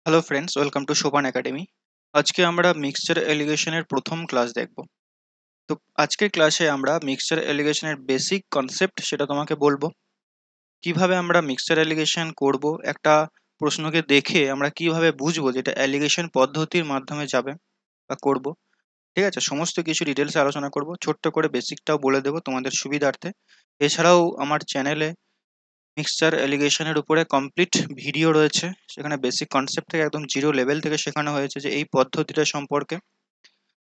Hello friends, welcome to সোপান academy. আজকে আমরা মিক্সচার এলিগেশনের প্রথম ক্লাস দেখব। তো আজকের ক্লাসে আমরা মিক্সচার এলিগেশনের বেসিক কনসেপ্ট সেটা তোমাকে বলবো। কিভাবে আমরা মিক্সচার এলিগেশন করব, একটা প্রশ্নকে দেখে আমরা কিভাবে বুঝবো যেটা এলিগেশন পদ্ধতির মাধ্যমে যাবে বা করব। ঠিক আছে, সমস্ত কিছু ডিটেলসে আলোচনা করব, ছোট্ট করে বেসিকটাও বলে দেবো তোমাদের সুবিধার্থে। এছাড়াও আমার চ্যানেলে মিক্সচার এলিগেশনের উপরে কমপ্লিট ভিডিও রয়েছে, সেখানে বেসিক কনসেপ্ট থেকে একদম জিরো লেভেল থেকে শেখানো হয়েছে যে এই পদ্ধতিটা সম্পর্কে।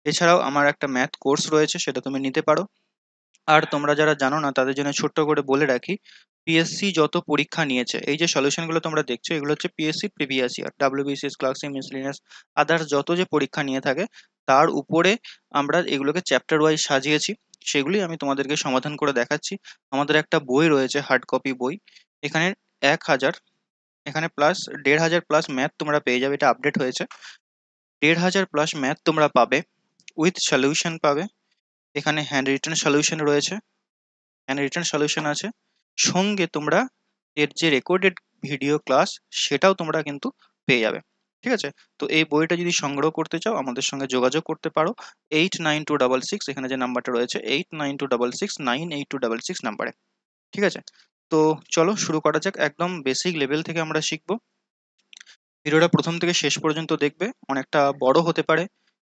এছাড়াও আমার একটা ম্যাথ কোর্স রয়েছে, সেটা তুমি নিতে পারো। আর তোমরা যারা জানো না তাদের জন্য ছোট্ট করে বলে রাখি, পিএসসি যত পরীক্ষা নিয়েছে, এই যে সলিউশনগুলো তোমরা দেখছো এগুলো হচ্ছে PSC previous year, WBCS, clerkship, miscellaneous, others যত যে পরীক্ষা নিয়ে থাকে তার উপরে আমরা এগুলোকে চ্যাপ্টার ওয়াইজ সাজিয়েছি। সেগুলি আমি তোমাদেরকে সমাধান করে দেখাচ্ছি। আমাদের একটা বই রয়েছে, হার্ড কপি বই। এখানে 1000, এখানে প্লাস 1500 প্লাস ম্যাথ তোমরা পেয়ে যাবে, এটা আপডেট হয়েছে। 1500 প্লাস ম্যাথ তোমরা পাবে, উইথ সলিউশন পাবে। এখানে হ্যান্ড রিটেন সলিউশন রয়েছে, হ্যান্ড রিটেন সলিউশন আছে। সঙ্গে তোমরা এর যে রেকর্ডেড ভিডিও ক্লাস সেটাও তোমরা কিন্তু পেয়ে যাবে। ঠিক আছে, তো এই বইটা যদি সংগ্রহ করতে চাও আমাদের সঙ্গে যোগাযোগ করতে পারো 892666, এখানে যে নাম্বারটা রয়েছে 8926698266 নাম্বারে। ঠিক আছে, তো চলো শুরু করা যাক। একদম বেসিক লেভেল থেকে আমরা শিখবো। ভিডিওটা প্রথম থেকে শেষ পর্যন্ত দেখবে, অনেকটা বড় হতে পারে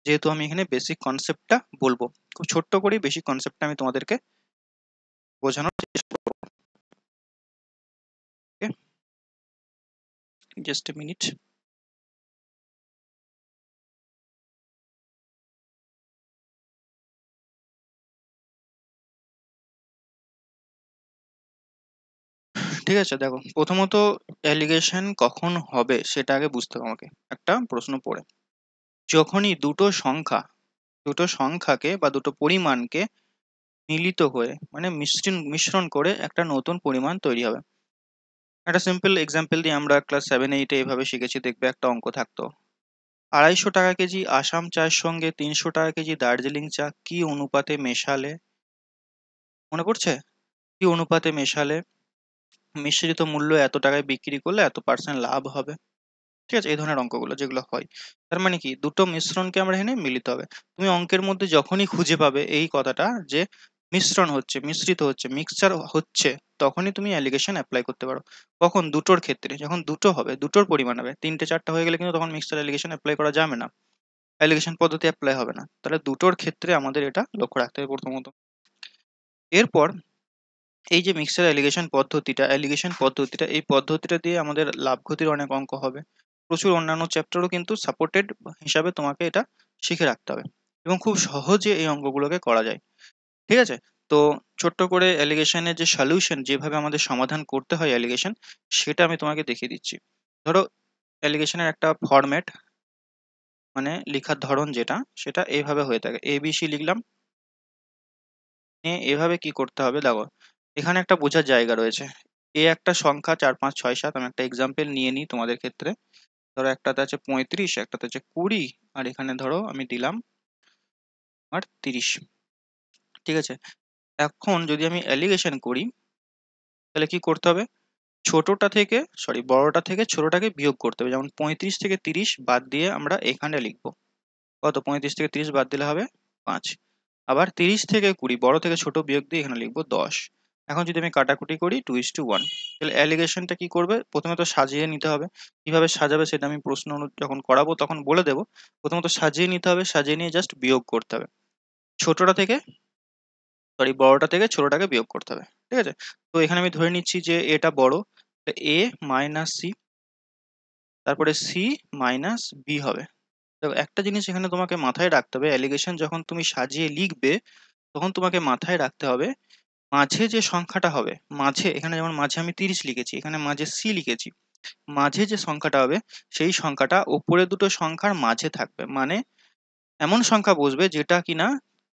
যেহেতু আমি এখানে বেসিক কনসেপ্টটা বলবো। খুব ছোট্ট করেই বেসিক কনসেপ্টটা আমি তোমাদেরকে বোঝানোর চেষ্টা করবো। Just a minute. ঠিক আছে, দেখো প্রথমত অ্যালিগেশন কখন হবে সেটা আগে বুঝতে হবে আমাকে। একটা প্রশ্ন পড়ে, যখনই দুটো সংখ্যাকে বা দুটো পরিমাণকে মিলিত হয়ে মানে মিশ্রণ করে একটা নতুন পরিমাণ তৈরি হবে। একটা সিম্পল এক্সাম্পল দিয়ে, আমরা ক্লাস 7-8 এভাবে শিখেছি, দেখবে একটা অঙ্ক থাকতো, 250 টাকা কেজি আসাম চায়ের সঙ্গে 300 টাকা কেজি দার্জিলিং চা কি অনুপাতে মেশালে, মনে পড়ছে? কি অনুপাতে মেশালে মিশ্রিত মূল্য এত টাকায় বিক্রি করলে এত পার্সেন্ট লাভ হবে। ঠিক আছে, এই ধরনের অঙ্কগুলো যেগুলো হয়, তার মানে কি দুটো মিশ্রণকে আমরা এখানে মিলিত হবে। তুমি অঙ্কের মধ্যে যখনই খুঁজে পাবে এই কথাটা যে মিশ্রণ হচ্ছে, মিশ্রিত হচ্ছে, মিক্সচার হচ্ছে, তখনই তুমি অ্যালিগেশন অ্যাপ্লাই করতে পারো। কখন? দুটোর ক্ষেত্রে। যখন দুটো হবে, দুটোর পরিমাণ হবে, 3টে 4টা হয়ে গেলে কিন্তু তখন মিক্সচার অ্যালিগেশন অ্যাপ্লাই করা যাবে না, অ্যালিগেশন পদ্ধতি অ্যাপ্লাই হবে না। তাহলে দুটোর ক্ষেত্রে আমাদের এটা লক্ষ্য রাখতে হবে প্রথমত। এরপর এই যে মিক্সচার অ্যালিগেশন পদ্ধতিটা এই পদ্ধতিটা দিয়ে আমাদের লাভ ক্ষতির অনেক অঙ্ক হবে। প্রচুর অন্যান্য চ্যাপ্টারও কিন্তু সাপোর্টেড হিসাবে তোমাকে এটা শিখে রাখতে হবে, এবং খুব সহজে এই অঙ্কগুলোকে করা যায়। ঠিক আছে, তো ছোট্ট করে অ্যালিগেশনের যে সলিউশন, যেভাবে আমাদের সমাধান করতে হয় অ্যালিগেশন, সেটা আমি তোমাকে দেখিয়ে দিচ্ছি। ধরো অ্যালিগেশনের একটা ফরম্যাট, মানে লেখার ধরন যেটা, সেটা এইভাবে হয়ে থাকে। এবিসি লিখলাম, এভাবে কি করতে হবে দেখো, এখানে একটা বোঝার জায়গা রয়েছে। এ একটা সংখ্যা 4 5 6 7, আমি একটা এক্সাম্পল নিয়ে নিই তোমাদের ক্ষেত্রে। ধরো একটাতে আছে 35, একটাতে আছে 20, আর এখানে ধরো আমি দিলাম আর 30। ঠিক আছে, এখন যদি আমি অ্যালিগেশন করি তাহলে কি করতে হবে, বড়টা থেকে ছোটটাকে বিয়োগ করতে হবে। যেমন 35 থেকে 30 বাদ দিয়ে আমরা এখানে লিখবো কত, 35 থেকে 30 বাদ দিলে হবে 5। আবার 30 থেকে 20 বড় থেকে ছোট বিয়োগ দিয়ে এখানে লিখবো 10। এখন যদি আমি কাটাকুটি করি 2:1, তাহলে অ্যালিগেশনটা কি করবে, প্রথমে তো সাজিয়ে নিতে হবে। কিভাবে সাজাবে সেটা আমি যখন করাবো তখন বলে দেবো। প্রথমত সাজিয়ে নিতে হবে, সাজিয়ে নিয়ে জাস্ট বিয়োগ করতে হবে। ছোটটা থেকে বড়টা থেকে ছোটটাকে বিয়োগ করতে হবে। ঠিক আছে, তো এখানে আমি ধরে নিচ্ছি যে এটা বড়, এ মাইনাস সি, তারপরে সি মাইনাস বি হবে। তো একটা জিনিস এখানে তোমাকে মাথায় রাখতে হবে, অ্যালিগেশন যখন তুমি সাজিয়ে লিখবে তখন তোমাকে মাথায় রাখতে হবে মাঝে যে সংখ্যাটা হবে, মাঝে এখানে যেমন মাঝে আমি 30 লিখেছি, এখানে মাঝে সি লিখেছি, মাঝে যে সংখ্যাটা হবে সেই সংখ্যাটা ওপরে দুটো সংখ্যার মাঝে থাকবে। মানে এমন সংখ্যা বসবে যেটা কিনা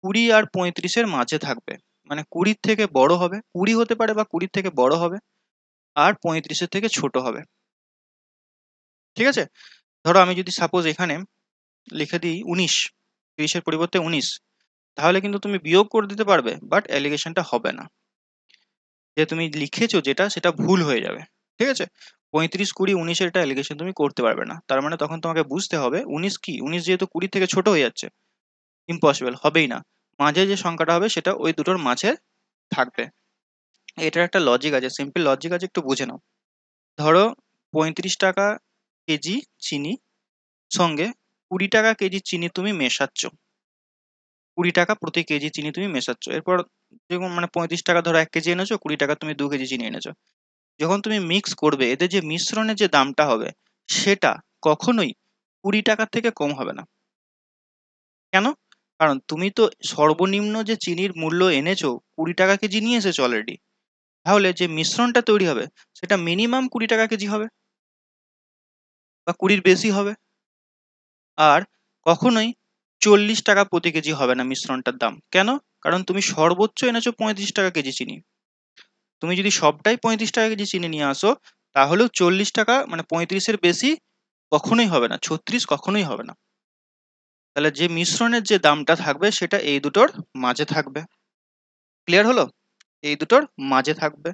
20 আর 35-এর মাঝে থাকবে। মানে 20-র থেকে বড় হবে, 20 হতে পারে বা 20-র থেকে বড় হবে, আর 35-এর থেকে ছোট হবে। ঠিক আছে, ধরো আমি যদি সাপোজ এখানে লিখে দিই 19, 30-এর পরিবর্তে 19, তাহলে কিন্তু তুমি বিয়োগ করে দিতে পারবে, বাট অ্যালিগেশনটা হবে না। যে তুমি লিখেছো যেটা সেটা ভুল হয়ে যাবে। ঠিক আছে, 35, 20, 19 এটা অ্যালিগেশন তুমি করতে পারবে না। তার মানে তখন তোমাকে বুঝতে হবে 19 কি, 19 যেহেতু 20 থেকে ছোট হয়ে যাচ্ছে, ইম্পসিবল, হবেই না। মাঝে যে সংখ্যাটা হবে সেটা ওই দুটোর মাঝে থাকবে। এটার একটা লজিক আছে, সিম্পল লজিক আছে, একটু বুঝে নাও। ধরো 35 টাকা কেজি চিনি সঙ্গে 20 টাকা কেজি চিনি তুমি মেশাচ্ছ, 20 টাকা প্রতি কেজি চিনি তুমি মেশাচ্ছ। এরপর যেমন মানে 35 টাকা ধরো 1 কেজি এনেছো, 20 টাকা তুমি 2 কেজি চিনি এনেছো। যখন তুমি মিক্স করবে, এদের যে মিশ্রণের যে দামটা হবে সেটা কখনোই 20 টাকার থেকে কম হবে না। কেন? কারণ তুমি তো সর্বনিম্ন যে চিনির মূল্য এনেছো 20 টাকা কেজি নিয়ে এসেছো অলরেডি। তাহলে যে মিশ্রণটা তৈরি হবে সেটা মিনিমাম 20 টাকা কেজি হবে বা 20-র বেশি হবে। আর কখনোই 40 টাকা প্রতি কেজি হবে না মিশ্রণটার দাম। কেন? কারণ তুমি সর্বোচ্চ এনেছো 35 টাকা কেজি চিনি। তুমি যদি সবটাই 35 টাকা কেজি চিনি নিয়ে আসো, তাহলেও 40 টাকা মানে 35-এর বেশি কখনোই হবে না, 36 কখনোই হবে না। তাহলে যে মিশ্রণের যে দামটা থাকবে সেটা এই দুটোর মাঝে থাকবে। ক্লিয়ার হলো? এই দুটোর মাঝে থাকবে।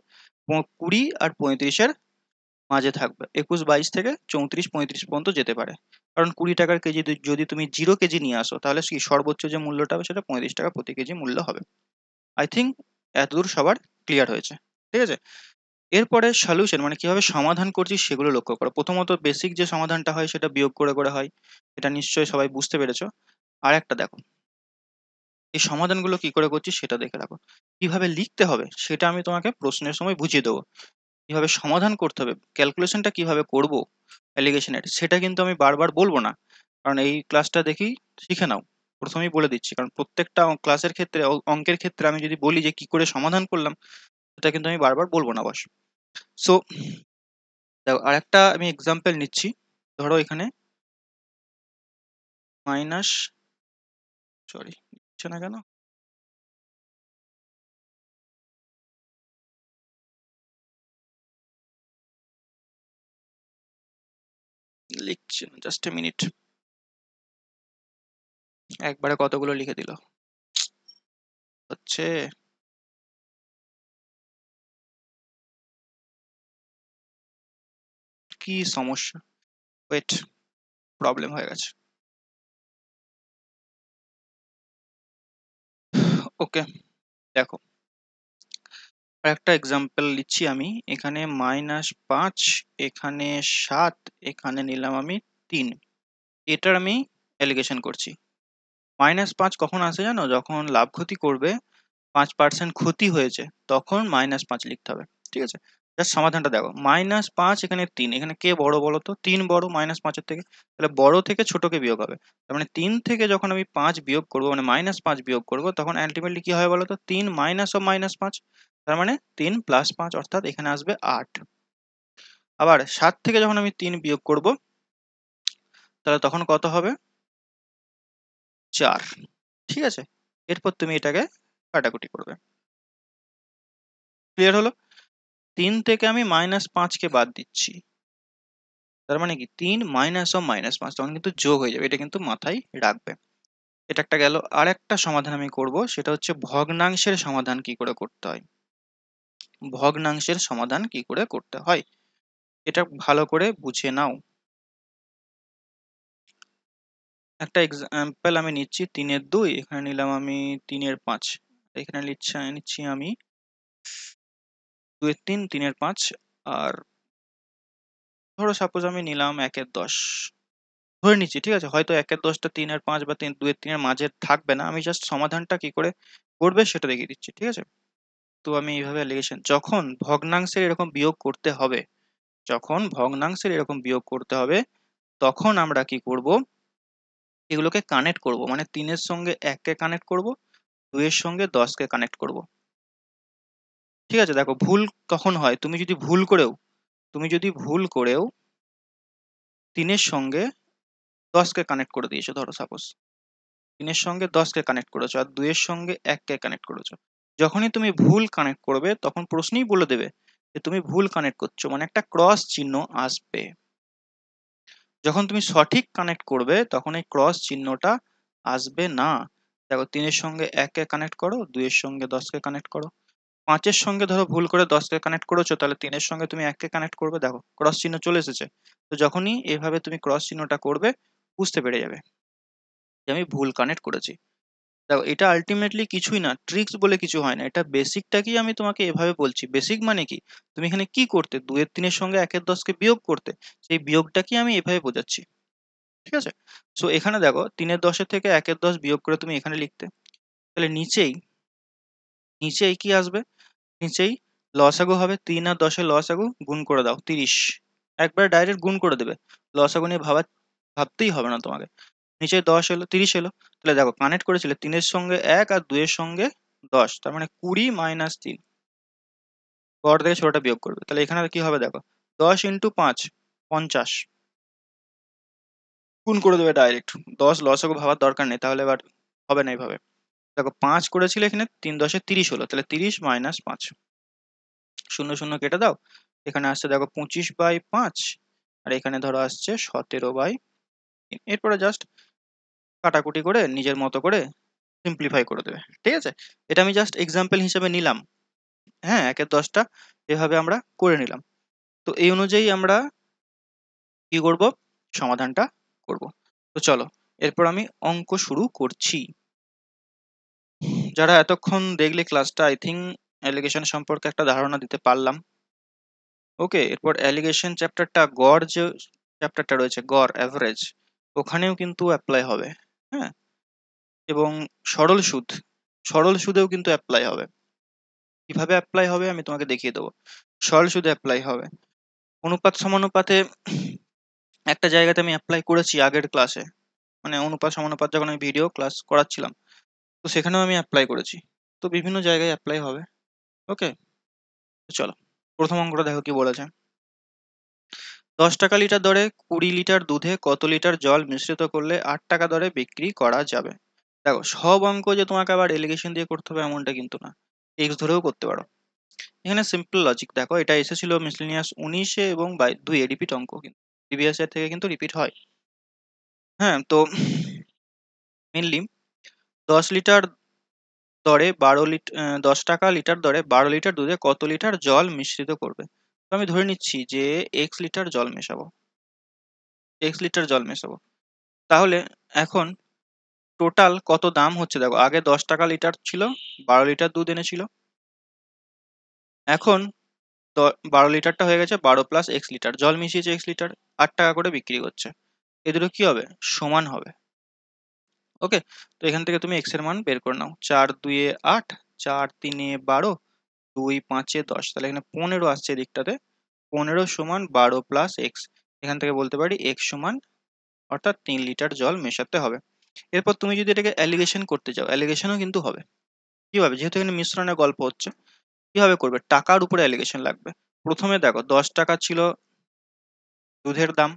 20 আর 35-এর মাঝে থাকবে। 21, 22 থেকে 34, 35 পর্যন্ত যেতে পারে। কারণ 20 টাকার কেজি যদি তুমি 0 কেজি নিয়ে আসো, তাহলে কি সর্বোচ্চ যে মূল্যটা হবে সেটা 35 টাকা প্রতি কেজি মূল্য হবে। আই থিঙ্ক এতদূর সবার ক্লিয়ার হয়েছে। ঠিক আছে? এরপরে সলিউশন মানে কিভাবে সমাধান করছি সেগুলো লক্ষ্য করো। প্রথমত বেসিক যে সমাধানটা হয় সেটা বিয়োগ করে করে হয়। এটা নিশ্চয়ই সবাই বুঝতে পেরেছো। আর একটা দেখো, এই সমাধানগুলো কি করে করছি সেটা দেখে রাখো। কিভাবে লিখতে হবে সেটা আমি তোমাকে প্রশ্নের সময় বুঝিয়ে দেবো। কিভাবে সমাধান করতে হবে, ক্যালকুলেশনটা কিভাবে করব অ্যালিগেশনের, সেটা কিন্তু আমি বারবার বলবো না। কারণ এই ক্লাসটা দেখেই শিখে নাও। প্রথমেই বলে দিচ্ছি, কারণ প্রত্যেকটা ক্লাসের ক্ষেত্রে অঙ্কের ক্ষেত্রে আমি যদি বলি যে কি করে সমাধান করলাম, সেটা কিন্তু আমি বারবার বলবো না বস। সো দেখো, আরেকটা আমি এক্সাম্পল নিচ্ছি। ধরো এখানে মাইনাস, সরি নিচ্ছে না কেন, লিখছি না, জাস্ট এ মিনিট। একবারে কতগুলো লিখে দিল হচ্ছে, কি সমস্যা, ওয়েট, প্রবলেম হয়ে গেছে। ওকে, দেখো একটা এক্সাম্পল নিচ্ছি আমি। এখানে -5, এখানে 7, এখানে নিলাম আমি 3। এটার আমি অ্যালিগেশন করছি। -5 কখন আসে জানো? যখন লাভ ক্ষতি করবে, 5% ক্ষতি হয়েছে, তখন -5 লিখতে হবে। ঠিক আছে? জাস্ট সমাধানটা দেখো, -5 এখানে 3, এখানে কে বড় বলো তো? 3 বড় -5-এর থেকে। তাহলে বড় থেকে ছোটকে বিয়োগ হবে। তার মানে 3 থেকে যখন আমি 5 বিয়োগ করবো, মানে -5 বিয়োগ করবো, তখন আলটিমেটলি কি হয় বলো তো? 3 মাইনাস অফ -5। তার মানে 3 + 5, অর্থাৎ এখানে আসবে 8। আবার 7 থেকে যখন আমি 3 বিয়োগ করব, তাহলে তখন কত হবে? 4। ঠিক আছে? এরপর তুমি এটাকে কাটাকুটি করবে। ক্লিয়ার হলো? 3 থেকে আমি -5 কে বাদ দিচ্ছি। তার মানে কি 3 মাইনাস অফ -5, তখন কিন্তু যোগ হয়ে যাবে। এটা কিন্তু মাথায় রাখবে। এটা একটা গেল। আর একটা সমাধান আমি করব, সেটা হচ্ছে ভগ্নাংশের সমাধান কি করে করতে হয়। ভগ্নাংশের সমাধান কি করে করতে হয় এটা ভালো করে বুঝে নাও। একটা এক্সাম্পল আমি নিচ্ছি, 3-এর 2, এখানে নিলাম আমি 3-এর 5, এখানে নিচ্ছি আমি 2-এর 3, 3-এর 5। আর ধরো সাপোজ আমি নিলাম 1-এর 10, ধরে নিচ্ছি। ঠিক আছে? হয়তো 1-এর 10টা 3-এর 5 বা 2-এর 3-এর মাঝে থাকবে না। আমি জাস্ট সমাধানটা কি করে করবে সেটা দেখিয়ে দিচ্ছি। ঠিক আছে? তো আমি এইভাবে লিখেছেন, যখন ভগ্নাংশের এরকম বিয়োগ করতে হবে, যখন ভগ্নাংশের এরকম বিয়োগ করতে হবে, তখন আমরা কি করব, এগুলোকে কানেক্ট করব। মানে 3-এর সঙ্গে 1-কে কানেক্ট করব, 2-এর সঙ্গে 10-কে কানেক্ট করব। ঠিক আছে? দেখো ভুল কখন হয়, তুমি যদি ভুল করেও 3-এর সঙ্গে 10-কে কানেক্ট করে দিয়েছো, ধরো সাপোজ 3-এর সঙ্গে 10-কে কানেক্ট করেছো আর 2-এর সঙ্গে 1-কে কানেক্ট করেছো। যখনই তুমি ভুল কানেক্ট করবে, তখন প্রশ্নই বলে দেবে যে তুমি ভুল কানেক্ট করছো, মানে একটা ক্রস চিহ্ন আসবে। যখন তুমি সঠিক কানেক্ট করবে, তখন এই ক্রস চিহ্নটা আসবে না। দেখো 3-এর সঙ্গে 1-কে কানেক্ট করো, 2-এর সঙ্গে 10-কে কানেক্ট করো, 5-এর সঙ্গে ধরো ভুল করে 10কে কানেক্ট করেছো, তাহলে 3-এর সঙ্গে তুমি 1কে কানেক্ট করবে, দেখো ক্রস চিহ্ন চলে এসেছে। তো যখনই এভাবে তুমি ক্রস চিহ্নটা করবে, বুঝতে পেরে যাবে যে আমি ভুল কানেক্ট করেছি। দেখো এটা আলটিমেটলি কিছুই না, ট্রিক্স বলে কিছু হয় না, এটা বেসিকটাকেই আমি তোমাকে এভাবে বলছি। বেসিক মানে কি, তুমি এখানে কি করতে, 2-এর 3-এর সঙ্গে 1-এর 10কে বিয়োগ করতে, সেই বিয়োগটাকেই আমি এভাবে বোঝাচ্ছি। ঠিক আছে, সো এখানে দেখো 3-এর 10-এর থেকে 1-এর 10 বিয়োগ করে তুমি এখানে লিখতে, তাহলে নিচেই নিচেই কি আসবে, নিচেই লসাগু হবে, 3 আর 10-এর লসাগু, গুণ করে দাও 30। একবার ডাইরেক্ট গুণ করে দেবে, লসাগু নিয়ে ভাবতেই হবে না তোমাকে। নিচে 10 এলো, 30 এলো, তাহলে দেখো কানেক্ট করেছিলে 3-এর সঙ্গে 1 আর 2-এর সঙ্গে 10, তার মানে 20 মাইনাস 3, বড় থেকে ছোটটা বিয়োগ করবে, তাহলে এখানে কি হবে দেখো, 10 ইন্টু 5 50, গুণ করে দেবে ডাইরেক্ট। 10 লসাগু ভাবার দরকার নেই, তাহলে এবার হবে না এইভাবে। দেখো 5 করেছিলে এখানে, 3 10-এ 30 হলো, তাহলে 30 মাইনাস 5, শূন্য শূন্য কেটে দাও, এখানে আসছে দেখো 25/5, আর এখানে ধরো আসছে 17/3। এরপরে জাস্ট কাটাকুটি করে নিজের মতো করে সিম্পলিফাই করে দেবে। ঠিক আছে, এটা আমি জাস্ট এক্সাম্পল হিসেবে নিলাম। হ্যাঁ, 1-এর 10টা এভাবে আমরা করে নিলাম। তো এই অনুযায়ী আমরা কি করব, সমাধানটা করব। তো চলো, এরপর আমি অঙ্ক শুরু করছি। যারা এতক্ষণ দেখলে ক্লাসটা, আই থিঙ্ক অ্যালিগেশন সম্পর্কে একটা ধারণা দিতে পারলাম। ওকে, এরপর অ্যালিগেশন চ্যাপ্টারটা, গড় যে চ্যাপ্টারটা রয়েছে, গড় অ্যাভারেজ, ওখানেও কিন্তু অ্যাপ্লাই হবে। হ্যাঁ, এবং সরল সুদ, সরল সুদেও কিন্তু অ্যাপ্লাই হবে। কিভাবে অ্যাপ্লাই হবে আমি তোমাকে দেখিয়ে দেবো। সরল সুদে অ্যাপ্লাই হবে, অনুপাত সমানুপাতে একটা জায়গাতে আমি অ্যাপ্লাই করেছি আগের ক্লাসে, মানে অনুপাত সমানুপাত যখন আমি ভিডিও ক্লাস করাচ্ছিলাম, তো সেখানেও আমি অ্যাপ্লাই করেছি। তো বিভিন্ন জায়গায় অ্যাপ্লাই হবে। ওকে, চলো প্রথম অঙ্কটা দেখো কি বলেছে। 10 টাকা লিটার দরে 20 লিটার দুধে কত লিটার জল মিশ্রিত করলে 8 টাকা দরে বিক্রি করা যাবে। দেখো সব অঙ্ক যে তোমাকে আবার এলিগেশন দিয়ে করতে হবে এমনটা কিন্তু না, এক্স ধরেও করতে পারো। এখানে সিম্পল লজিক দেখো, এটা এসেছিল মিসলেনিয়াস 19-এ এবং 2-এ রিপিট অঙ্ক, কিন্তু প্রিভিয়াস ইয়ার থেকে কিন্তু রিপিট হয়। হ্যাঁ, তো মেনলি 10 লিটার দরে 10 টাকা লিটার দরে 12 লিটার দুধে কত লিটার জল মিশ্রিত করবে। তো আমি ধরে নিচ্ছি যে এক্স লিটার জল মেশাবো, এক্স লিটার জল মেশাবো। তাহলে এখন টোটাল কত দাম হচ্ছে দেখো, আগে 10 টাকা লিটার ছিল, 12 লিটার দুধ এনেছিল, এখন 12 লিটারটা হয়ে গেছে 12 প্লাস এক্স লিটার জল মিশিয়েছে, এক্স লিটার 8 টাকা করে বিক্রি করছে। এ দুটো কি হবে, সমান হবে। ওকে, তো এখান থেকে তুমি এক্স এর মান বের করে নাও, 4 2-এ 8, 4 3-এ 12, 2 5-এ 10, তাহলে এখানে 15 আসছে এদিকটাতে। 15 সমান 12 প্লাস এক্স, এখান থেকে বলতে পারি এক্স সমান, অর্থাৎ 3 লিটার জল মেশাতে হবে। এরপর তুমি যদি এটাকে অ্যালিগেশন করতে চাও, অ্যালিগেশনও কিন্তু হবে। কিভাবে, যেহেতু এখানে মিশ্রণের গল্প হচ্ছে, কিভাবে করবে, টাকার উপরে অ্যালিগেশন লাগবে। প্রথমে দেখো 10 টাকা ছিল দুধের দাম,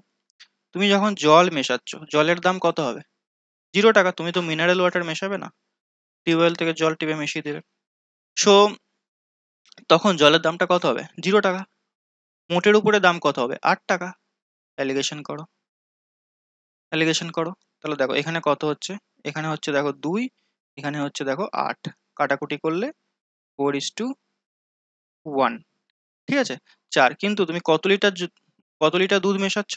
তুমি যখন জল মেশাচ্ছ জলের দাম কত হবে, 0 টাকা। তুমি তো মিনারেল ওয়াটার মেশাবে না, টিউবওয়েল থেকে জল টিপে মিশিয়ে দেবে। সো তখন জলের দামটা কত হবে, 0 টাকা। মোটের উপরে দাম কত হবে, 8 টাকা। অ্যালিগেশন করো, অ্যালিগেশন করো, তাহলে দেখো এখানে কত হচ্ছে, এখানে হচ্ছে দেখো 2, এখানে হচ্ছে দেখো 8, কাটাকুটি করলে 4:1। ঠিক আছে, 4, কিন্তু তুমি কত লিটার দুধ মেশাচ্ছ,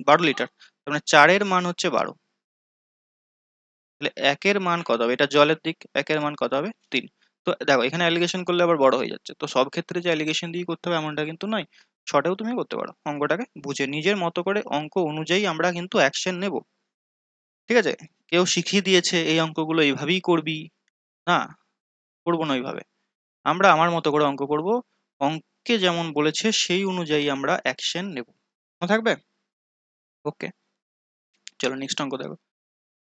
12 লিটার, তার মানে 4-এর মান হচ্ছে 12, তাহলে 1-এর মান কত হবে, এটা জলের দিক, 1-এর মান কত হবে 3। তো দেখো এখানে অ্যালিগেশন করলে আবার বড় হয়ে যাচ্ছে, তো সব ক্ষেত্রে যে অ্যালিগেশন দিয়ে করতে হবে এমনটা কিন্তু নয়, শর্টেও তুমি করতে পারো। অঙ্কটাকে বুঝে নিজের মতো করে অঙ্ক অনুযায়ী আমরা কিন্তু অ্যাকশন নেব। ঠিক আছে, কেউ শিখিয়ে দিয়েছে এই অঙ্কগুলো এইভাবেই করবি, না, করবো না ওইভাবে। আমরা আমার মতো করে অঙ্ক করব, অঙ্কে যেমন বলেছে সেই অনুযায়ী আমরা অ্যাকশন নেব। মনে থাকবে? ওকে, চলো নেক্সট অঙ্ক দেখো।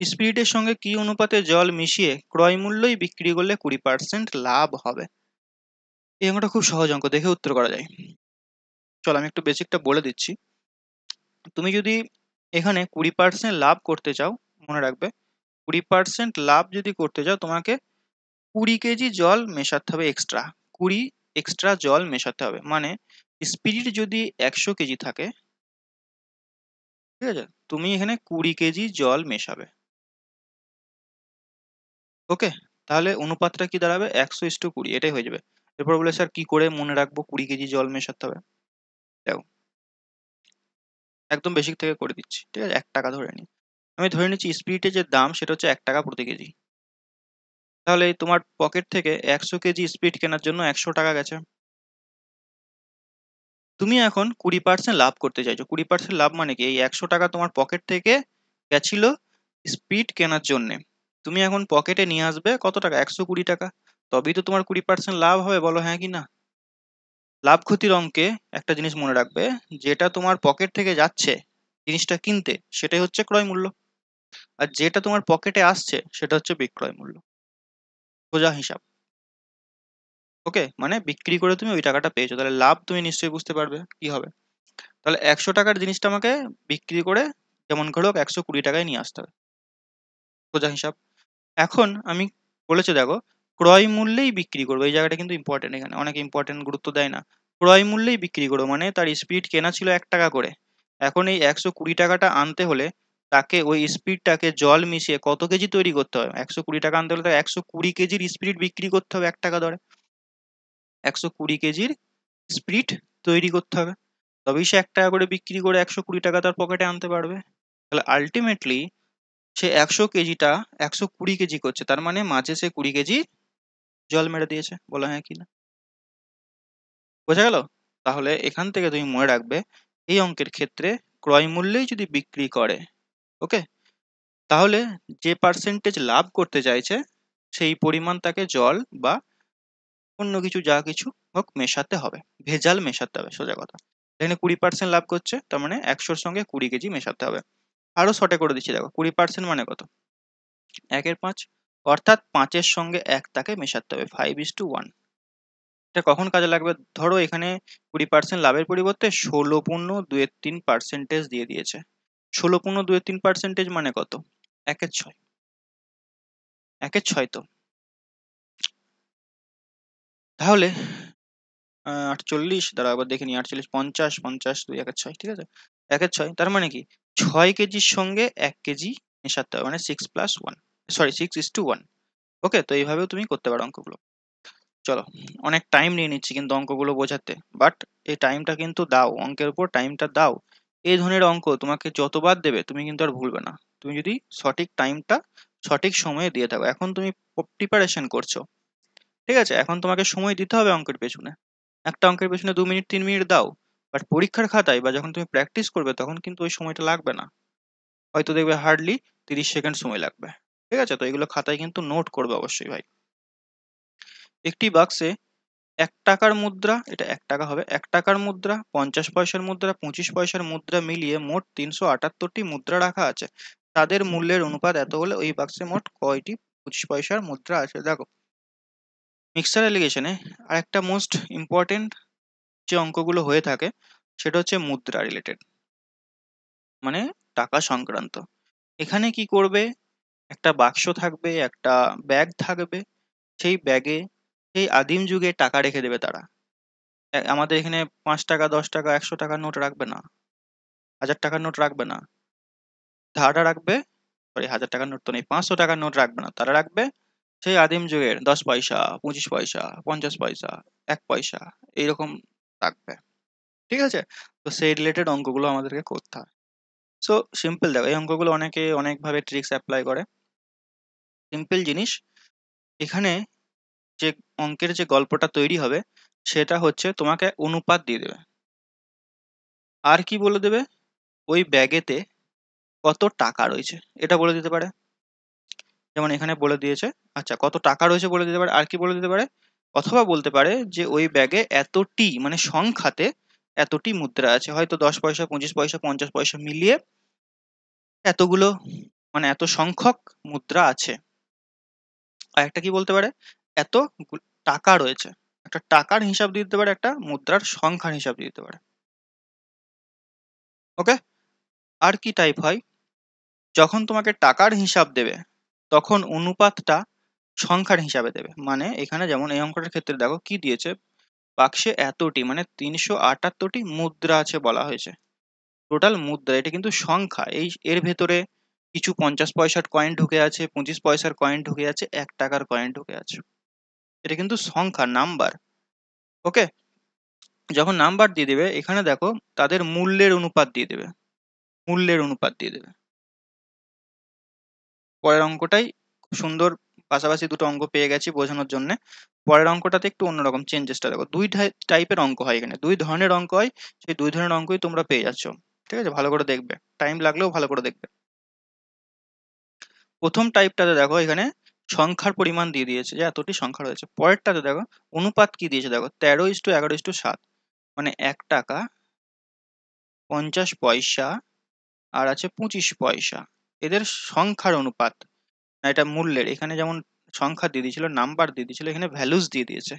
স্পিরিটের সঙ্গে কি অনুপাতে জল মিশিয়ে ক্রয় মূল্যই বিক্রি করলে 20% লাভ হবে। এই অঙ্কটা খুব সহজ অঙ্ক, দেখে উত্তর করা যায়। চলো আমি একটু বেসিকটা বলে দিচ্ছি। তুমি যদি এখানে 20% লাভ করতে চাও, মনে রাখবে 20% লাভ যদি করতে চাও, তোমাকে 20 কেজি জল মেশাতে হবে এক্সট্রা, 20 এক্সট্রা জল মেশাতে হবে। মানে স্পিরিট যদি 100 কেজি থাকে, ঠিক আছে, তুমি এখানে 20 কেজি জল মেশাবে। ওকে, তাহলে অনুপাতটা কি দাঁড়াবে, 100:20, এটাই হয়ে যাবে। এরপর বলে স্যার কি করে মনে রাখবো 20 কেজি জল মেশাতে হবে। দেখো একদম বেসিক থেকে করে দিচ্ছি, ঠিক আছে। 1 টাকা ধরে নিই, আমি ধরে নিচ্ছি স্পিরিটের যে দাম সেটা হচ্ছে 1 টাকা প্রতি কেজি। তাহলে তোমার পকেট থেকে 100 কেজি স্পিরিট কেনার জন্য 100 টাকা গেছে। তুমি এখন 20% লাভ করতে চাইছো। 20% লাভ মানে কি, এই 100 টাকা তোমার পকেট থেকে গেছিল স্পিরিট কেনার জন্য, তুমি এখন পকেটে নিয়ে আসবে কত টাকা, 120 টাকা। তবেই তো তোমার 20% লাভ হবে, বলো হ্যাঁ কি না। লাভ ক্ষতির অঙ্কে একটা জিনিস মনে রাখবে, যেটা তোমার পকেট থেকে যাচ্ছে জিনিসটা কিনতে, সেটাই হচ্ছে ক্রয় মূল্য, আর যেটা তোমার পকেটে আসছে সেটা হচ্ছে বিক্রয় মূল্য। সোজা হিসাব। ওকে, মানে বিক্রি করে তুমি ওই টাকাটা পেয়েছো, তাহলে লাভ তুমি নিশ্চয়ই বুঝতে পারবে কি হবে। তাহলে 100 টাকার জিনিসটা আমাকে বিক্রি করে যেমন করে হোক 120 টাকায় নিয়ে আসতে হবে, সোজা হিসাব। এখন আমি বলেছে দেখো, ক্রয় মূল্যেই বিক্রি করবো, এই জায়গাটা কিন্তু ইম্পর্টেন্ট, এখানে অনেক ইম্পর্টেন্ট, গুরুত্ব দেয় না। ক্রয় মূল্যেই বিক্রি করবো মানে তার স্পিরিট কেনা ছিল 1 টাকা করে, এখন এই 120 টাকাটা আনতে হলে তাকে ওই স্পিরিটটাকে জল মিশিয়ে কত কেজি তৈরি করতে হবে, 120 টাকা আনতে হলে তাকে 120 কেজির স্পিরিট বিক্রি করতে হবে 1 টাকা দরে, 120 কেজির স্পিরিট তৈরি করতে হবে, তবেই সে 1 টাকা করে বিক্রি করে 120 টাকা তার পকেটে আনতে পারবে। তাহলে আলটিমেটলি সে 100 কেজিটা 120 কেজি করছে, তার মানে মাঝে সে 20 কেজি জল মেরে দিয়েছে, বলো হ্যাঁ কি না। বোঝা গেল। তাহলে এখান থেকে তুমি মনে রাখবে, এই অঙ্কের ক্ষেত্রে ক্রয় মূল্যেই যদি বিক্রি করে, ওকে, তাহলে যে পার্সেন্টেজ লাভ করতে চাইছে সেই পরিমাণ তাকে জল বা অন্য কিছু যা কিছু হোক মেশাতে হবে, ভেজাল মেশাতে হবে, সোজা কথা। এখানে 20% লাভ করছে, তার মানে 100-র সঙ্গে 20 কেজি মেশাতে হবে। আরো শর্টে করে দিচ্ছি, দেখো 20% মানে কত, 1/5, অর্থাৎ 5-এর সঙ্গে 1 তাকে মেশাতে হবে, 5:1। এটা কখন কাজে লাগবে, ধরো এখানে 20% লাভের পরিবর্তে 16.23% দিয়ে দিয়েছে। 16.23% মানে কত, 1/6, 1/6 তো। তাহলে 48, দাঁড়া আবার দেখে নি, 48, 50, 50, 2, 1/6, ঠিক আছে, 1/6, তার মানে কি 6 কেজির সঙ্গে 1 কেজি মেশাতে হবে, মানে 6+1, সরি 6:1। ওকে, তো এইভাবেও তুমি করতে পারো অঙ্কগুলো। চলো, অনেক টাইম নিয়ে নিচ্ছি কিন্তু অঙ্কগুলো বোঝাতে, বাট এই টাইমটা কিন্তু দাও, অঙ্কের উপর টাইমটা দাও। এই ধরনের অঙ্ক তোমাকে যতবার দেবে তুমি কিন্তু আর ভুলবে না, তুমি যদি সঠিক টাইমটা সঠিক সময়ে দিয়ে থাকো। এখন তুমি প্রিপারেশন করছো, ঠিক আছে, এখন তোমাকে সময় দিতে হবে অঙ্কের পেছনে, একটা অঙ্কের পেছনে 2 মিনিট 3 মিনিট দাও, বাট পরীক্ষার খাতায় বা যখন তুমি প্র্যাকটিস করবে তখন কিন্তু ওই সময়টা লাগবে না, হয়তো দেখবে হার্ডলি 30 সেকেন্ড সময় লাগবে। ঠিক আছে, তো এগুলো খাতায় কিন্তু নোট করবে অবশ্যই ভাই। একটি বাক্সে 1 টাকার মুদ্রা, এটা 1 টাকা হবে, 1 টাকার মুদ্রা, 50 পয়সার মুদ্রা, 25 পয়সার মুদ্রা মিলিয়ে মোট 378টি মুদ্রা রাখা আছে, তাদের মূল্যের অনুপাত এত হলে ওই বাক্সে মোট কয়টি 25 পয়সার মুদ্রা আছে। দেখো, মিক্সচার অ্যালিগেশনে আর একটা মোস্ট ইম্পর্টেন্ট যে অঙ্কগুলো হয়ে থাকে সেটা হচ্ছে মুদ্রা রিলেটেড, মানে টাকা সংক্রান্ত। এখানে কি করবে, একটা বাক্স থাকবে, একটা ব্যাগ থাকবে, সেই ব্যাগে সেই আদিম যুগে টাকা রেখে দেবে তারা। আমাদের এখানে 5 টাকা 10 টাকা 100 টাকার নোট রাখবে না, 1000 টাকার নোট রাখবে না, ধারটা রাখবে, সরি 1000 টাকার নোট তো নেই, 500 টাকার নোট রাখবে না, তারা রাখবে সেই আদিম যুগের 10 পয়সা, 25 পয়সা, 50 পয়সা, 1 পয়সা, এইরকম রাখবে। ঠিক আছে, তো সেই রিলেটেড অঙ্কগুলো আমাদেরকে করতে হয়। সো সিম্পল, দেখো এই অঙ্কগুলো অনেকে অনেকভাবে ট্রিক্স অ্যাপ্লাই করে, সিম্পল জিনিস। এখানে যে অঙ্কের যে গল্পটা তৈরি হবে সেটা হচ্ছে তোমাকে অনুপাত দিয়ে দেবে, আর কি বলে দেবে, ওই ব্যাগেতে কত টাকা রয়েছে এটা বলে দিতে পারে, যেমন এখানে বলে দিয়েছে, আচ্ছা কত টাকা রয়েছে বলে দিতে পারে, আর কি বলে দিতে পারে, অথবা বলতে পারে যে ওই ব্যাগে এতটি, মানে সংখ্যাতে এতটি মুদ্রা আছে, হয়তো 10 পয়সা 25 পয়সা 50 পয়সা মিলিয়ে এতগুলো, মানে এত সংখ্যক মুদ্রা আছে। আর একটা কি বলতে পারে, এত টাকা রয়েছে, একটা টাকার হিসাব দিয়ে দিতে পারে, একটা মুদ্রার সংখ্যার হিসাব দিয়ে দিতে পারে। ওকে, আর কি টাইপ হয়, যখন তোমাকে টাকার হিসাব দেবে তখন অনুপাতটা সংখ্যার হিসাবে দেবে, মানে এখানে যেমন এই অঙ্কটার ক্ষেত্রে দেখো কি দিয়েছে, বাক্সে এতটি মানে 378টি মুদ্রা আছে বলা হয়েছে, টোটাল মুদ্রা, এটা কিন্তু সংখ্যা, এই এর ভেতরে কিছু 50 পয়সার কয়েন ঢুকে আছে, 25 পয়সার কয়েন ঢুকে আছে, 1 টাকার কয়েন ঢুকে আছে, এটা কিন্তু সংখ্যা, নাম্বার। ওকে, যখন নাম্বার দিয়ে দেবে এখানে দেখো তাদের মূল্যের অনুপাত দিয়ে দেবে, মূল্যের অনুপাত দিয়ে দেবে। পরের অঙ্কটাই খুব সুন্দর, পাশাপাশি দুটো অঙ্ক পেয়ে গেছি বোঝানোর জন্য। পরের অঙ্কটাতে একটু অন্যরকম চেঞ্জেসটা দেখো, দুই টাইপের অঙ্ক হয় এখানে, দুই ধরনের অঙ্ক হয়, সেই দুই ধরনের অঙ্কই তোমরা পেয়ে যাচ্ছ। ঠিক আছে, ভালো করে দেখবে, টাইম লাগলেও ভালো করে দেখবে। প্রথম টাইপটাতে দেখো এখানে সংখ্যার পরিমাণ দিয়ে দিয়েছে যে এতটি সংখ্যা রয়েছে। পরেরটাতে দেখো অনুপাত কি দিয়েছে, দেখো 13:11:7, মানে 1 টাকা 50 পয়সা আর আছে 25 পয়সা, এদের সংখ্যার অনুপাত, না এটা মূল্যের, এখানে যেমন সংখ্যা দিয়ে দিয়েছিল, নাম্বার দিয়ে দিয়েছিল, এখানে ভ্যালুস দিয়ে দিয়েছে।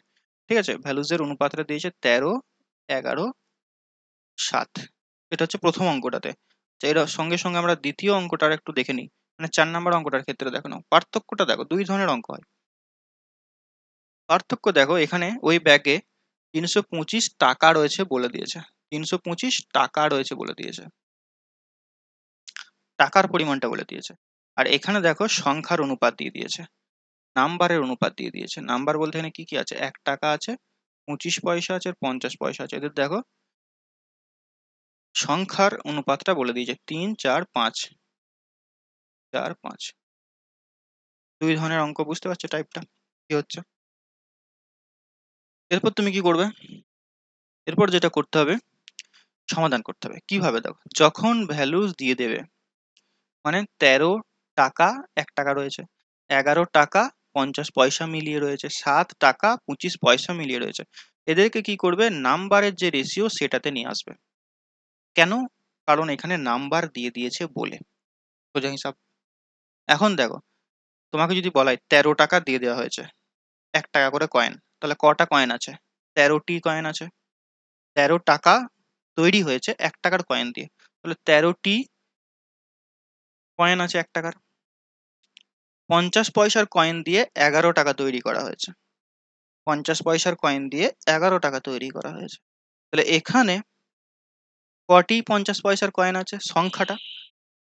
ঠিক আছে, ভ্যালুসের অনুপাতটা দিয়েছে 13:11:7। এটা হচ্ছে প্রথম অঙ্কটাতে। এর সঙ্গে সঙ্গে আমরা দ্বিতীয় অঙ্কটার একটু দেখে নিই, মানে 4 নাম্বার অঙ্কটার ক্ষেত্রে দেখো না, পার্থক্যটা দেখো, দুই ধরনের অঙ্ক হয়। পার্থক্য দেখো, এখানে ওই ব্যাগে 325 টাকা রয়েছে বলে দিয়েছে, 325 টাকা রয়েছে বলে দিয়েছে, টাকার পরিমাণটা বলে দিয়েছে। আর এখানে দেখো সংখ্যার অনুপাত দিয়ে দিয়েছে, নাম্বারের অনুপাত দিয়ে দিয়েছে। নাম্বার বলতে এখানে কি কি আছে, 1 টাকা আছে, 25 পয়সা আছে, আর 50 পয়সা আছে, এদের দেখো সংখ্যার অনুপাতটা বলে দিয়েছে 3 4 5, 4 5। দুই ধরনের অঙ্ক, বুঝতে পারছো টাইপটা কি হচ্ছে। এরপর তুমি কি করবে, এরপর যেটা করতে হবে সমাধান করতে হবে। কিভাবে, দেখো যখন ভ্যালুস দিয়ে দেবে, মানে 13 টাকা 1 টাকা রয়েছে, 11 টাকা 50 পয়সা মিলিয়ে রয়েছে, 7 টাকা 25 পয়সা মিলিয়ে রয়েছে, এদেরকে কি করবে, নাম্বারের যে রেশিও সেটাতে নিয়ে আসবে। কেন, কারণ এখানে নাম্বার দিয়ে দিয়েছে বলে, সোজা হিসাব। এখন দেখো তোমাকে যদি বলা হয় 13 টাকা দিয়ে দেওয়া হয়েছে, 1 টাকা করে কয়েন, তাহলে কটা কয়েন আছে, 13টি কয়েন আছে। 13 টাকা তৈরি হয়েছে 1 টাকার কয়েন দিয়ে, তাহলে 13টি কয়েন আছে 1 টাকার। 50 পয়সার কয়েন দিয়ে 11 টাকা তৈরি করা হয়েছে, 50 পয়সার কয়েন দিয়ে 11 টাকা তৈরি করা হয়েছে। তাহলে এখানে কটি 50 পয়সার কয়েন আছে, সংখ্যাটা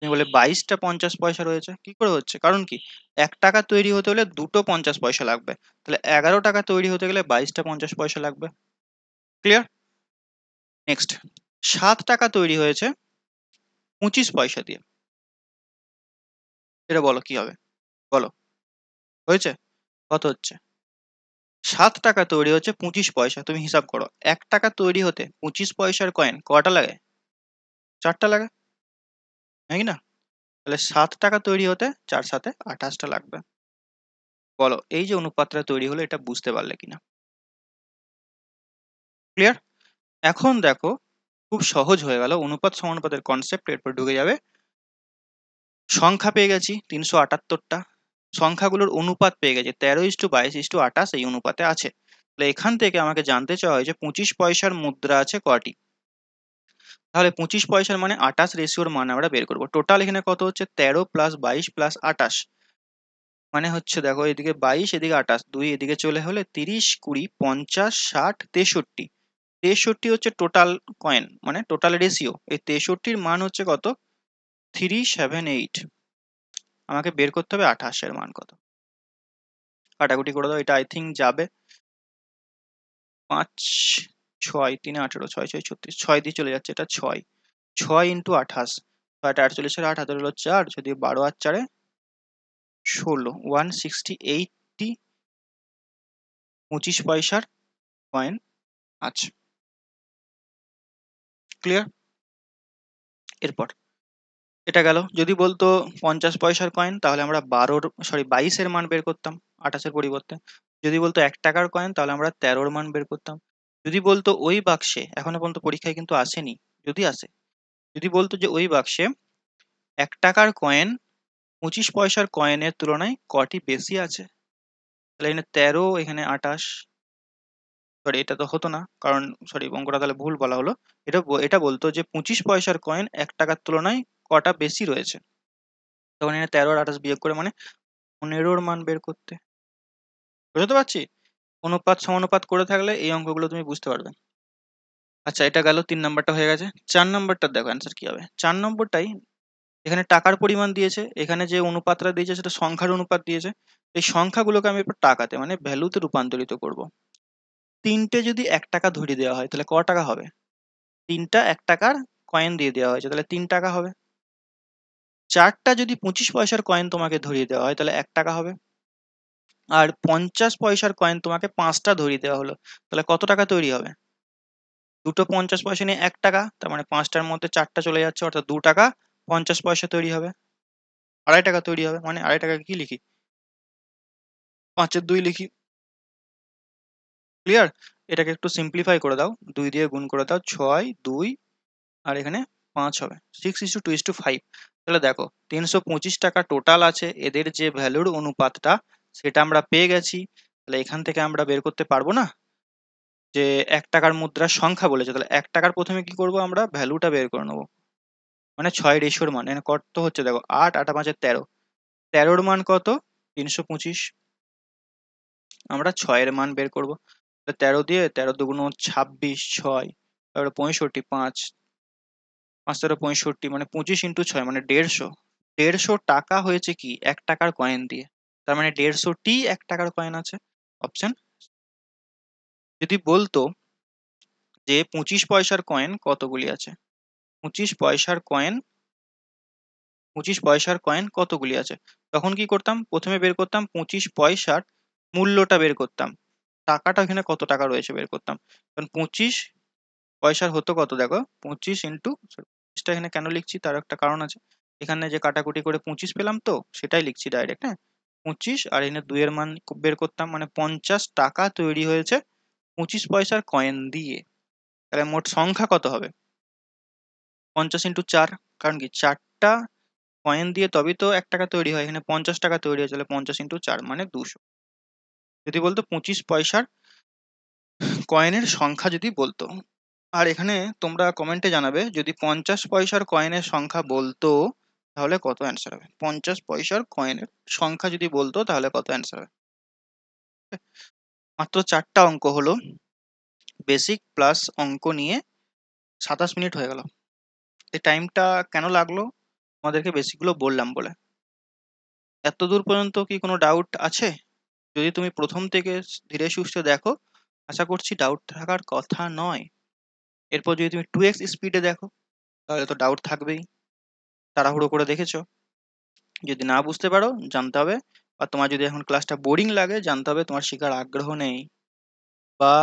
তুমি বলে 22টা 50 পয়সা রয়েছে। কি করে হচ্ছে, কারণ কি, 1 টাকা তৈরি হতে হলে দুটো 50 পয়সা লাগবে, তাহলে 11 টাকা তৈরি হতে গেলে 22টা 50 পয়সা লাগবে। ক্লিয়ার? নেক্সট, 7 টাকা তৈরি হয়েছে 25 পয়সা দিয়ে, এটা বলো কি হবে, বলো, হয়েছে, কত হচ্ছে, 7 টাকা তৈরি হচ্ছে 25 পয়সা, তুমি হিসাব করো 1 টাকা তৈরি হতে 25 পয়সার কয়েন কটা লাগে, 4টা লাগে, নাকি না? তাহলে 7 টাকা তৈরি হতে 4 সাথে 28টা লাগবে। বলো এই যে অনুপাতটা তৈরি হলো, এটা বুঝতে পারলে কিনা? ক্লিয়ার? এখন দেখো খুব সহজ হয়ে গেল অনুপাত সমানুপাতের কনসেপ্ট। এরপর ঢুকে যাবে, সংখ্যা পেয়ে গেছি 378টা, সংখ্যাগুলোর অনুপাত পেয়ে গেছি 13:22:28 এই অনুপাতে আছে। তাহলে এখান থেকে আমাকে জানতে চাওয়া হয়েছে 25 পয়সার মুদ্রা আছে কটি। তাহলে 25 পয়সার মানে 28 রেশিওর মান আমরা বের করবো। টোটাল এখানে কত হচ্ছে, 13 + 22 + 28, মানে হচ্ছে দেখো এদিকে 22 এদিকে 28, 2 এদিকে চলে হলে 30 20 50 60 63। 63 হচ্ছে টোটাল কয়েন, মানে টোটাল রেশিও। এই 63-র মান হচ্ছে কত, 378। আমাকে বের করতে হবে 28 এর মান কত। কাটাকুটি করে দাও, এটা আই থিঙ্ক যাবে 5 6 3 18 6 6 36, 6 দিয়ে চলে যাচ্ছে, এটা 6 6 × 28, 6টা 48 এর 8 হাতের হলো 4, যদি 12 আর 4 16, 168টি 25 পয়সার কয়েন আছে। ক্লিয়ার? এরপর এটা গেল, যদি বলতো 50 পয়সার কয়েন তাহলে আমরা 22-এর মান বের করতাম 28-এর পরিবর্তে। যদি বলতো 1 টাকার কয়েন তাহলে আমরা 13-র মান বের করতাম। যদি বলতো ওই বাক্সে, এখনো পর্যন্ত পরীক্ষায় কিন্তু আসেনি, যদি আসে, যদি বলতো যে ওই বাক্সে 1 টাকার কয়েন 25 পয়সার কয়েনের তুলনায় কটি বেশি আছে, তাহলে এখানে 13, এখানে 28, সরি এটা তো হতো না, কারণ সরি অঙ্কটা তাহলে ভুল বলা হলো। এটা বলতো যে 25 পয়সার কয়েন 1 টাকার তুলনায় কটা বেশি রয়েছে, তখন এখানে 13 আর 28 বিয়োগ করে মানে 15-র মান বের করতে। বুঝতে পারছি? অনুপাত সমানুপাত করে থাকলে এই অঙ্কগুলো তুমি বুঝতে পারবে। আচ্ছা, এটা গেল 3 নাম্বারটা হয়ে গেছে। 4 নাম্বারটা দেখো অ্যান্সার কি হবে। 4 নম্বরটাই এখানে টাকার পরিমাণ দিয়েছে, এখানে যে অনুপাতটা দিয়েছে সেটা সংখ্যার অনুপাত দিয়েছে। এই সংখ্যাগুলোকে আমি এরপর টাকাতে মানে ভ্যালুতে রূপান্তরিত করব। তিনটে যদি 1 টাকা ধরিয়ে দেওয়া হয় তাহলে ক টাকা হবে? 3টা 1 টাকার কয়েন দিয়ে দেওয়া হয়েছে তাহলে 3 টাকা হবে। 4টা যদি 25 পয়সার কয়েন তোমাকে ধরিয়ে দেওয়া হয় তাহলে 1 টাকা হবে। আর 50 পয়সার কয়েন তোমাকে 5টা ধরিয়ে দেওয়া হলো তাহলে কত টাকা তৈরি হবে? দুটো 50 পয়সা নিয়ে 1 টাকা, তার মানে 5টার মধ্যে 4টা চলে যাচ্ছে, অর্থাৎ 2 টাকা 50 পয়সা তৈরি হবে, 2.5 টাকা তৈরি হবে। মানে 2.5 টাকাকে কি লিখি? 5 এর 2 লিখি। ক্লিয়ার? এটাকে একটু সিম্পলিফাই করে দাও, 2 দিয়ে গুণ করে দাও, 6 2 আর এখানে 5 হবে, 6:2:5। তাহলে দেখো 325 টাকা টোটাল আছে, এদের যে ভ্যালুর অনুপাতটা সেটা আমরা পেয়ে গেছি। তাহলে এখান থেকে আমরা বের করতে পারবো না যে 1 টাকার মুদ্রার সংখ্যা বলেছে, তাহলে 1 টাকার প্রথমে কি করব, আমরা ভ্যালুটা বের করে নেবো। মানে 6 রেশিওর মান, এখানে কত হচ্ছে দেখো, 8 8 5 13, 13 মান কত? 325। আমরা 6 এর মান বের করব। 13 দিয়ে 13 দুগুণ 26, 6 তারপরে 65, 5 5 তেরো 65, মানে 25 ইন্টু 6 মানে 150। 150 টাকা হয়েছে কি 1 টাকার কয়েন দিয়ে, তার মানে 150টি 1 টাকার কয়েন আছে। অপশন। যদি বলতো যে 25 পয়সার কয়েন কতগুলি আছে, 25 পয়সার কয়েন 25 পয়সার কয়েন কতগুলি আছে, তখন কি করতাম, প্রথমে বের করতাম 25 পয়সার মূল্যটা বের করতাম, টাকাটা এখানে কত টাকা রয়েছে বের করতাম। কারণ 25 পয়সার হতো কত দেখো, 25 ইন্টু, টা এখানে কেন লিখছি তার একটা কারণ আছে, এখানে যে কাটাকুটি করে 25 পেলাম তো সেটাই লিখছি ডাইরেক্ট। হ্যাঁ, 25 আর এখানে 2 এর মান বের করতাম, মানে 50 টাকা তৈরি হয়েছে 25 পয়সার কয়েন দিয়ে। তাহলে মোট সংখ্যা কত হবে? 50 ইন্টু 4, কারণ কি 4টা কয়েন দিয়ে তবেই তো 1 টাকা তৈরি হয়, এখানে 50 টাকা তৈরি হয়েছে, তাহলে 50 ইন্টু 4 মানে 200। যদি বলতো 25 পয়সার কয়েনের সংখ্যা যদি বলতো, আর এখানে তোমরা কমেন্টে জানাবে যদি 50 পয়সার কয়েনের সংখ্যা বলতো তাহলে কত অ্যান্সার হবে, 50 পয়সার কয়েনের সংখ্যা যদি বলতো তাহলে কত অ্যান্সার হবে। মাত্র 4টা অঙ্ক হলো, বেসিক প্লাস অঙ্ক নিয়ে 27 মিনিট হয়ে গেল। এই টাইমটা কেন লাগলো, আমাদেরকে বেসিকগুলো বললাম বলে। এত দূর পর্যন্ত কি কোনো ডাউট আছে? যদি তুমি প্রথম থেকে ধীরে সুস্থে দেখো, আশা করছি ডাউট থাকার কথা নয়। এরপর যদি তুমি 2x স্পিডে দেখো তাহলে তো ডাউট থাকবেই, তাড়াহুড়ো করে দেখেছো। যদি না বুঝতে পারো জানতে হবে, বা তোমার যদি এখন ক্লাসটা বোরিং লাগে জানতে হবে তোমার শেখার আগ্রহ নেই, বা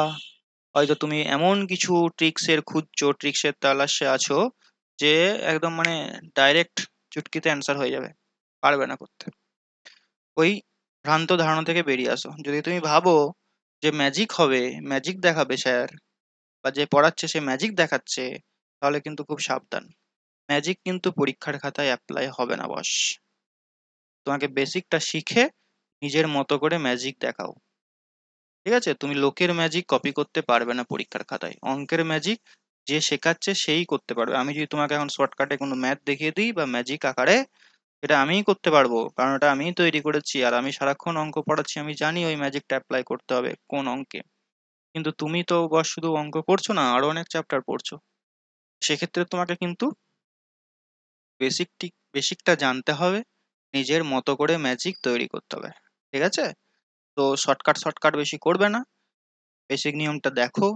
হয়তো তুমি এমন কিছু ট্রিক্সের খুঁজছো, ট্রিক্সের তালাশে আছো যে একদম মানে ডাইরেক্ট চুটকিতে অ্যান্সার হয়ে যাবে, পারবে না করতে। ওই ভ্রান্ত ধারণা থেকে বেরিয়ে আসো। যদি তুমি ভাবো যে ম্যাজিক হবে, ম্যাজিক দেখাবে স্যার, বা যে পড়াচ্ছে সে ম্যাজিক দেখাচ্ছে, তাহলে কিন্তু খুব সাবধান। ম্যাজিক কিন্তু পরীক্ষার খাতায় অ্যাপ্লাই হবে না বস। তোমাকে বেসিকটা শিখে নিজের মতো করে ম্যাজিক দেখাও, ঠিক আছে? তুমি লোকের ম্যাজিক কপি করতে পারবে না পরীক্ষার খাতায়। অঙ্কের ম্যাজিক যে শেখাচ্ছে সেই করতে পারবে। আমি যদি তোমাকে এখন শর্টকাটে কোনো ম্যাথ দেখিয়ে দিই বা ম্যাজিক আকারে, এটা আমিই করতে পারবো, কারণ ওটা আমিই তৈরি করেছি, আর আমি সারাক্ষণ অঙ্ক পড়াচ্ছি, আমি জানি ওই ম্যাজিকটা অ্যাপ্লাই করতে হবে কোন অঙ্কে। কিন্তু তুমি তো বস শুধু অঙ্ক পড়ছো না, আরো অনেক চ্যাপ্টার পড়ছো, সেক্ষেত্রে তোমাকে কিন্তু বেসিকটা জানতে হবে, নিজের মতো করে ম্যাজিক তৈরি করতে হবে, ঠিক আছে? তো শর্টকাট বেশি করবে না, বেসিক নিয়মটা দেখো,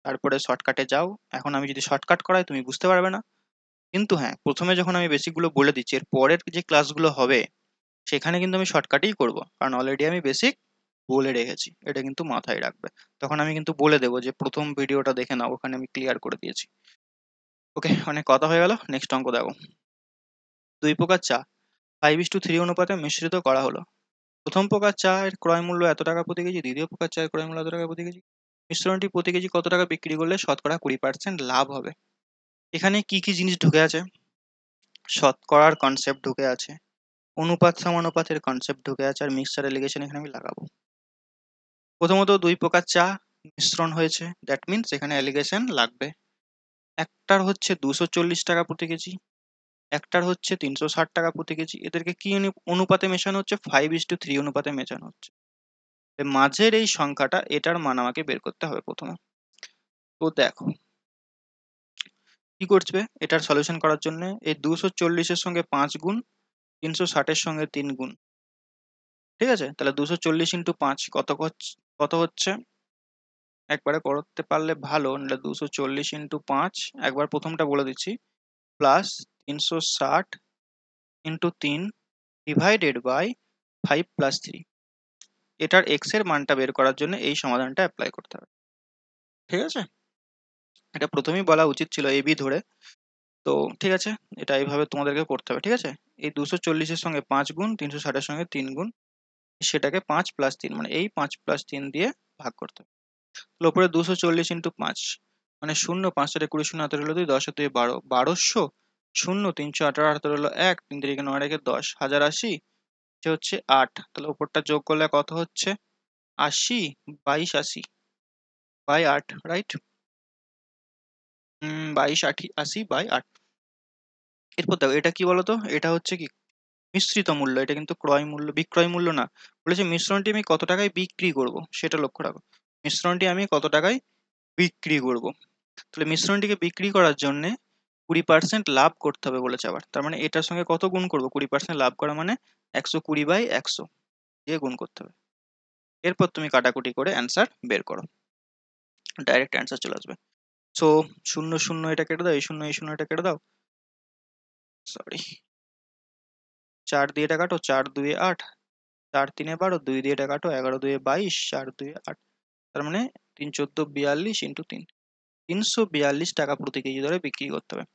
তারপরে শর্টকাটে যাও। এখন আমি যদি শর্টকাট করাই তুমি বুঝতে পারবে না, কিন্তু হ্যাঁ প্রথমে যখন আমি বেসিকগুলো বলে দিচ্ছি, এর পরের যে ক্লাসগুলো হবে সেখানে কিন্তু আমি শর্টকাটেই করব, কারণ অলরেডি আমি বেসিক বলে রেখেছি, এটা কিন্তু মাথায় রাখবে। তখন আমি কিন্তু বলে দেবো যে প্রথম ভিডিওটা দেখে নাও, ওখানে আমি ক্লিয়ার করে দিয়েছি। ওকে, অনেক কথা হয়ে গেল, নেক্সট অঙ্ক দেখো। 2 প্রকার চা 5:3 অনুপাতে মিশ্রিত করা হলো। প্রথম প্রকার চা এর ক্রয় মূল্য এত টাকা প্রতি কেজি, দ্বিতীয় প্রকার চায়ের ক্রয় মূল্য এত টাকা প্রতি কেজি। মিশ্রণটি প্রতি কেজি কত টাকা বিক্রি করলে শতকরা 20% লাভ হবে? এখানে কি কি জিনিস ঢুকে আছে? শতকরার কনসেপ্ট ঢুকে আছে, অনুপাত সমানুপাতের কনসেপ্ট ঢুকে আছে, আর মিক্সচার এলিগেশন এখানে আমি লাগাবো। প্রথমত 2 প্রকার চা মিশ্রণ হয়েছে, দ্যাট মিনস এখানে এলিগেশন লাগবে। একটার হচ্ছে 240 টাকা প্রতি কেজি, একটার হচ্ছে 360 টাকা প্রতি কেজি। এদেরকে কি অনুপাতে মেশানো হচ্ছে? 5:3 অনুপাতে মেশানো হচ্ছে। মাঝের এই সংখ্যাটা, এটার মান আমাকে বের করতে হবে প্রথমে। তো দেখো কি করবে, এটার সলিউশন করার জন্য এই 240-এর সঙ্গে 5 গুণ, 360-এর সঙ্গে 3 গুণ, ঠিক আছে? তাহলে 240 ইন্টু 5 কত হচ্ছে? একবারে করতে পারলে ভালো, নাহলে 240 ইন্টু 5, একবার প্রথমটা বলে দিচ্ছি, plus 360 into 3 divided by 5 plus 3। এটার এক্স এর মানটা বের করার জন্য এই সমাধানটা অ্যাপ্লাই করতে হবে। ঠিক আছে, এটা প্রথমেই বলা উচিত ছিল এবি ধরে। তো ঠিক আছে, এটা এইভাবে তোমাদেরকে করতে হবে। ঠিক আছে, এই 240-এর সঙ্গে 5 গুণ, 360-এর সঙ্গে 3 গুণ, সেটাকে 5 প্লাস 3 মানে এই 5 প্লাস 3 দিয়ে ভাগ করতে হবে। তাহলে উপরে 240 ইন্টু 5 মানে 0, 5 থেকে 20, 0 হাতে রইলো 2, 10 2 12, 1200, 0 318 হাতে রইলো 1, 3 থেকে 9 রেখে 10, 1080, সে হচ্ছে 8। তাহলে উপরটা যোগ করলে কত হচ্ছে? 80, 22 80 বাই 8, রাইট? 22 80 বাই 8। এরপর দেখো এটা কি বলতো, এটা হচ্ছে কি মিশ্রিত মূল্য, এটা কিন্তু ক্রয় মূল্য, বিক্রয় মূল্য না। বলেছে মিশ্রণটি আমি কত টাকায় বিক্রি করব, সেটা লক্ষ্য রাখো। মিশ্রণটি আমি কত টাকায় বিক্রি করব। তাহলে মিশ্রণটিকে বিক্রি করার জন্য 20% লাভ করতে হবে বলেছে আবার। তার মানে এটার সঙ্গে কত গুণ করবো? 20% লাভ করা মানে 120/100 দিয়ে গুণ করতে হবে। এরপর তুমি কাটাকুটি করে অ্যান্সার বের করো, ডাইরেক্ট অ্যান্সার চলে আসবে। সো 0 0 এটা কেটে দাও, এই 0 এই 0 এটা কেটে দাও, সরি, 4 দিয়ে এটা কাটো, 4 2 8, 4 3 12, 2 দিয়ে এটা কাটো, 11 2 22, 4 2 8। তার মানে 3 14 42 ইন্টু 3, 342 টাকা প্রতি কেজি ধরে বিক্রি করতে হবে।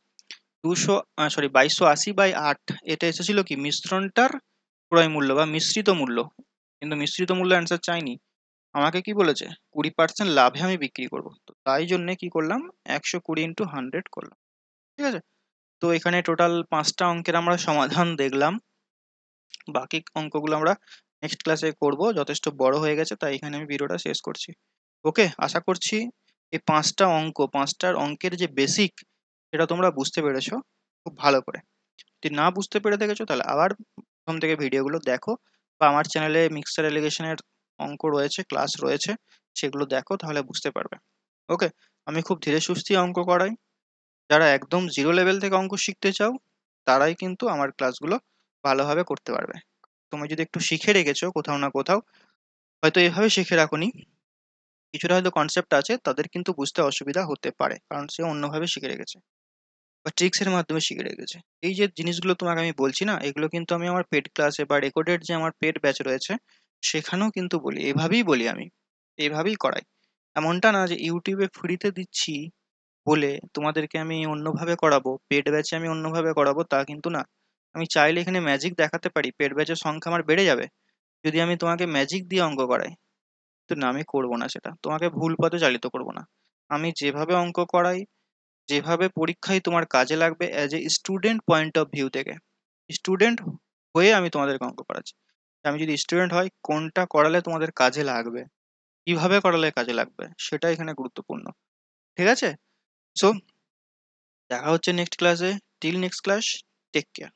2280/8 এটা এসেছিল কি মিশ্রণটার ক্রয় মূল্য বা মিশ্রিত মূল্য, কিন্তু মিশ্রিত মূল্য অ্যান্সার চাইনি, আমাকে কি বলেছে 20% লাভে আমি বিক্রি করব। তো তাই জন্য কি করলাম, 120 ইন্টু 100 করলাম। ঠিক আছে, তো এখানে টোটাল 5টা অঙ্কের আমরা সমাধান দেখলাম। বাকি অঙ্কগুলো আমরা নেক্সট ক্লাসে করব, যথেষ্ট বড় হয়ে গেছে তাই এখানে আমি ভিডিওটা শেষ করছি। ওকে, আশা করছি এই 5টা অঙ্ক, 5টার অঙ্কের যে বেসিক, সেটা তোমরা বুঝতে পেরেছো খুব ভালো করে। যদি না বুঝতে পেরে দেখেছো তাহলে আবার প্রথম থেকে ভিডিওগুলো দেখো, বা আমার চ্যানেলে মিক্সচার এলিগেশনের অঙ্ক রয়েছে, ক্লাস রয়েছে, সেগুলো দেখো, তাহলে বুঝতে পারবে। ওকে, আমি খুব ধীরে সুস্থে অঙ্ক করাই। যারা একদম জিরো লেভেল থেকে অঙ্ক শিখতে চাও তারাই কিন্তু আমার ক্লাসগুলো ভালোভাবে করতে পারবে। তুমি যদি একটু শিখে রেখেছো কোথাও না কোথাও, হয়তো এভাবে শিখে রাখোনি, কিছুটা হয়তো কনসেপ্ট আছে, তাদের কিন্তু বুঝতে অসুবিধা হতে পারে, কারণ সে অন্যভাবে শিখে রেখেছে বা ট্রিক্স এর মাধ্যমে শিখে রেখেছে। এই যে জিনিসগুলো তোমাকে আমি বলছি না, এগুলো কিন্তু আমি আমার পেড ক্লাসে বা রেকর্ডেড যে আমার পেড ব্যাচ রয়েছে সেখানেও কিন্তু বলি, এভাবেই বলি আমি, এইভাবেই করাই। এমনটা না যে ইউটিউবে ফ্রিতে দিচ্ছি বলে তোমাদেরকে আমি অন্যভাবে করাবো, পেড ব্যাচে আমি অন্যভাবে করাবো, তা কিন্তু না। আমি চাইলে এখানে ম্যাজিক দেখাতে পারি, পেড ব্যাচের সংখ্যা আমার বেড়ে যাবে যদি আমি তোমাকে ম্যাজিক দিয়ে অঙ্ক করাই। তো না, আমি করবো না, সেটা তোমাকে ভুল পথে চালিত করবো না। আমি যেভাবে অঙ্ক করাই, যেভাবে পরীক্ষায় তোমার কাজে লাগবে as a student point of view থেকে, স্টুডেন্ট হয়ে আমি তোমাদেরকে অঙ্ক করাচ্ছি। আমি যদি স্টুডেন্ট হয়, কোনটা করালে তোমাদের কাজে লাগবে, কিভাবে করালে কাজে লাগবে, সেটা এখানে গুরুত্বপূর্ণ। ঠিক আছে, সো দেখা হচ্ছে নেক্সট ক্লাসে। Till next class, take care.